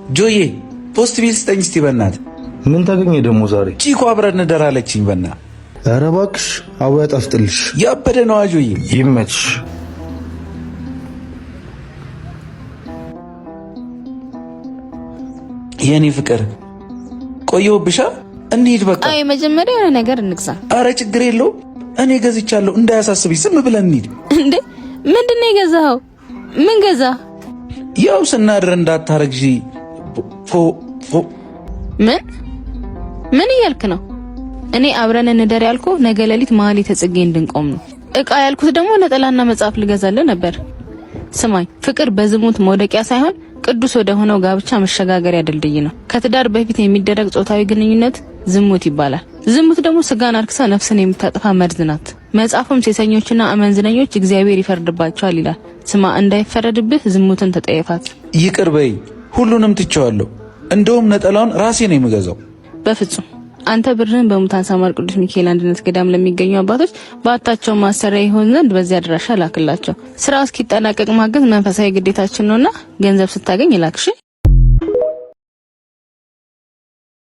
ጆዬ ፖስት ቢል ስጠኝ እስቲ በእናት። ምን ታገኘ ደግሞ ዛሬ? ቺኮ አብረን እንደራለችኝ በእናት። ኧረ እባክሽ አዎ ያጣፍጥልሽ። ያበደ ነው ጆዬ። ይመችሽ። የኔ ፍቅር ቆየሁብሻ። እንሂድ በቃ። አይ መጀመሪያ የሆነ ነገር እንግዛ። አረ ችግር የለው እኔ ገዝቻለሁ እንዳያሳስብኝ። ዝም ብለን እንሂድ። እንዴ ምንድነው የገዛኸው? ምን ገዛ? ያው ስናድር እንዳታረግጂ ምን እያልክ ነው? እኔ አብረን እንደር ያልኩ ነገ ሌሊት መሀል የተጽጌ እንድንቆም ነው። እቃ ያልኩት ደግሞ ነጠላና መጽሐፍ ልገዛለ ነበር። ስማኝ ፍቅር በዝሙት መውደቂያ ሳይሆን ቅዱስ ወደ ሆነው ጋብቻ መሸጋገሪያ ድልድይ ነው። ከትዳር በፊት የሚደረግ ጾታዊ ግንኙነት ዝሙት ይባላል። ዝሙት ደግሞ ስጋን አርክሳ ነፍስን የምታጠፋ መርዝ ናት። መጽሐፉም ሴሰኞችና አመንዝነኞች እግዚአብሔር ይፈርድባቸዋል ይላል። ስማ እንዳይፈረድብህ ዝሙትን ተጠየፋት። ይቅር በይ፣ ሁሉንም ትቼዋለሁ። እንደውም ነጠላውን ራሴ ነው የምገዛው። በፍጹም አንተ ብርህን በሙታን ሳማር ቅዱስ ሚካኤል አንድነት ገዳም ለሚገኙ አባቶች በአታቸው ማሰሪያ ይሆን ዘንድ በዚያ አድራሻ ላክላቸው። ስራው እስኪጠናቀቅ ማገዝ መንፈሳዊ ግዴታችን ነውና ገንዘብ ስታገኝ ላክሽ።